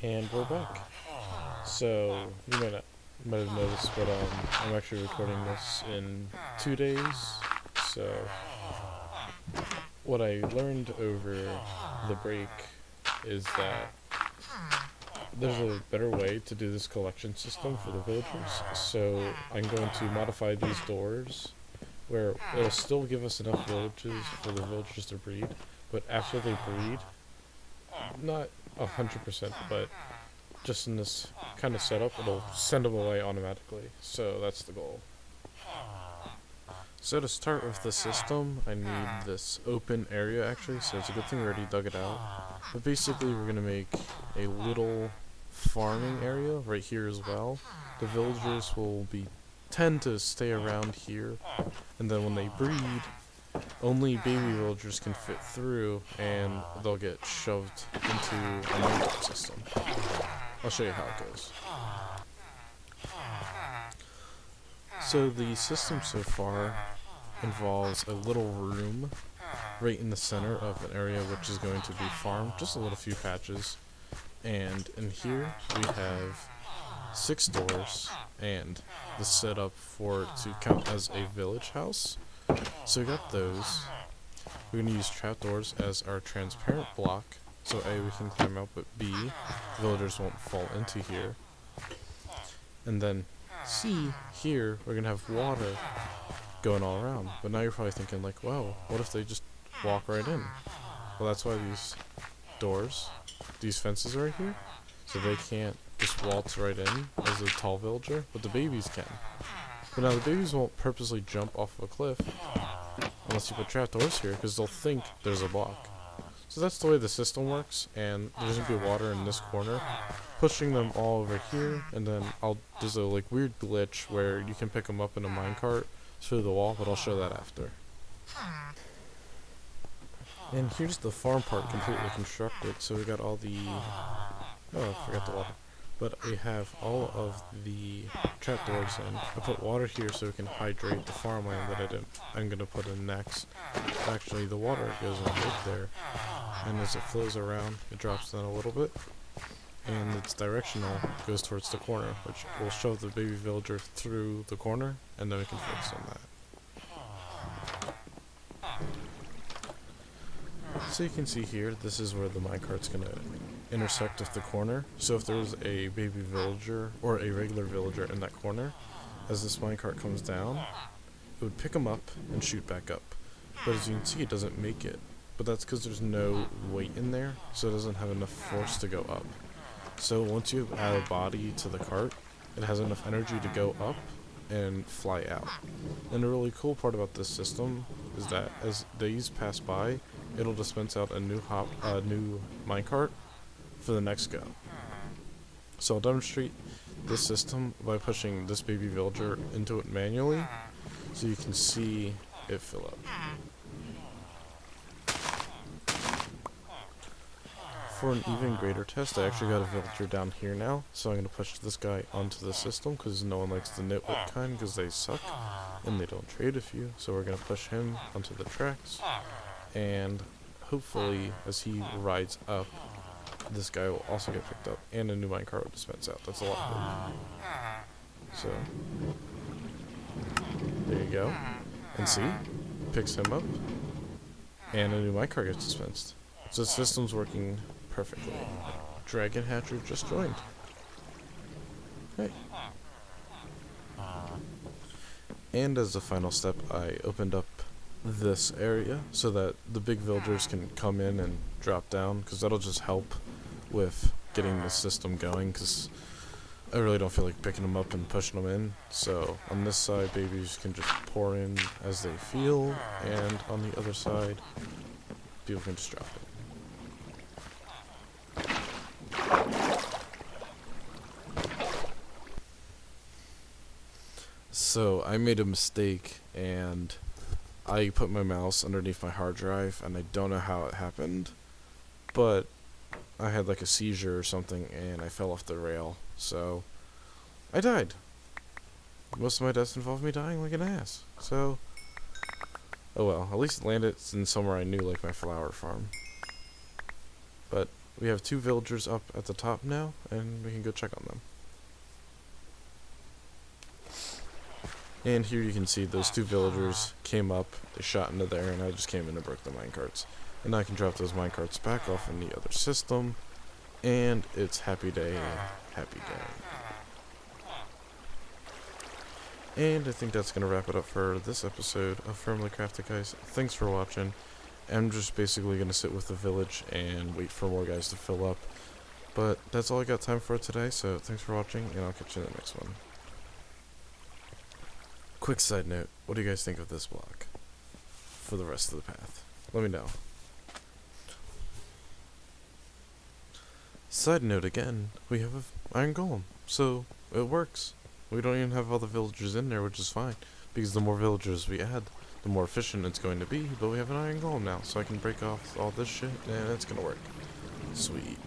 And we're back. So you might have noticed, but I'm actually recording this in 2 days. So what I learned over the break is that there's a better way to do this collection system for the villagers. So I'm going to modify these doors where it'll still give us enough villages for the villagers to breed, but after they breed, not 100%, but just in this kind of setup, it'll send them away automatically. So that's the goal. So to start with the system, I need this open area actually, so it's a good thing we already dug it out. But basically we're going to make a little farming area right here as well. The villagers will tend to stay around here, and then when they breed, only baby villagers can fit through, and they'll get shoved into a minecart system. I'll show you how it goes. So the system so far involves a little room right in the center of an area which is going to be farmed, just a little few patches. And in here we have 6 doors and the setup for it to count as a village house. So we got those. We're going to use trapdoors as our transparent block, so A, we can climb out, but B, villagers won't fall into here. And then C, here we're going to have water going all around. But now you're probably thinking like, wow, what if they just walk right in? Well, that's why these doors, these fences are right here, so they can't just waltz right in as a tall villager, but the babies can. But now the babies won't purposely jump off of a cliff unless you put trapdoors here, because they'll think there's a block. So that's the way the system works, and there's gonna be water in this corner, pushing them all over here, and then there's a weird glitch where you can pick them up in a minecart through the wall, but I'll show that after. And here's the farm part completely constructed. So we got all the I forgot the water. But we have all of the trapdoors in. I put water here so we can hydrate the farmland that I'm gonna put in next. Actually, the water goes in right there, and as it flows around, it drops down a little bit, and it's directional, goes towards the corner, which will shove the baby villager through the corner, and then we can focus on that. So you can see here, this is where the minecart's gonna intersect with the corner. So if there was a baby villager or a regular villager in that corner, as this minecart comes down, it would pick them up and shoot back up. But as you can see, it doesn't make it. But that's because there's no weight in there, so it doesn't have enough force to go up. So once you add a body to the cart, it has enough energy to go up and fly out. And the really cool part about this system is that as days pass by, it'll dispense out a new minecart for the next go. So I'll demonstrate this system by pushing this baby villager into it manually, so you can see it fill up. For an even greater test, I actually got a villager down here now, so I'm going to push this guy onto the system, because no one likes the nitwit kind, because they suck, and they don't trade with you, so we're going to push him onto the tracks, and hopefully, as he rides up, this guy will also get picked up, and a new minecart will dispense out. That's a lot of So, there you go, and see, picks him up, and a new minecart gets dispensed. So the system's working perfectly. Dragon Hatcher just joined. Hey. And as a final step, I opened up this area so that the big villagers can come in and drop down, because that'll just help with getting the system going, because I really don't feel like picking them up and pushing them in. So on this side, babies can just pour in as they feel, and on the other side, people can just drop it. So I made a mistake, and I put my mouse underneath my hard drive, and I don't know how it happened, but I had like a seizure or something, and I fell off the rail, so I died. Most of my deaths involved me dying like an ass, so oh well, at least it landed in somewhere I knew, like my flower farm. But we have 2 villagers up at the top now, and we can go check on them. And here you can see those 2 villagers came up, they shot into there, and I just came in and broke the minecarts. And now I can drop those minecarts back off in the other system, and it's happy day, happy day. And I think that's going to wrap it up for this episode of Firmly Crafted, guys. Thanks for watching. I'm just basically going to sit with the village and wait for more guys to fill up. But that's all I got time for today, so thanks for watching, and I'll catch you in the next one. Quick side note, what do you guys think of this block for the rest of the path? Let me know. Side note again, we have an iron golem, so it works. We don't even have all the villagers in there, which is fine, because the more villagers we add, the more efficient it's going to be, but we have an iron golem now, so I can break off all this shit, and it's gonna work. Sweet.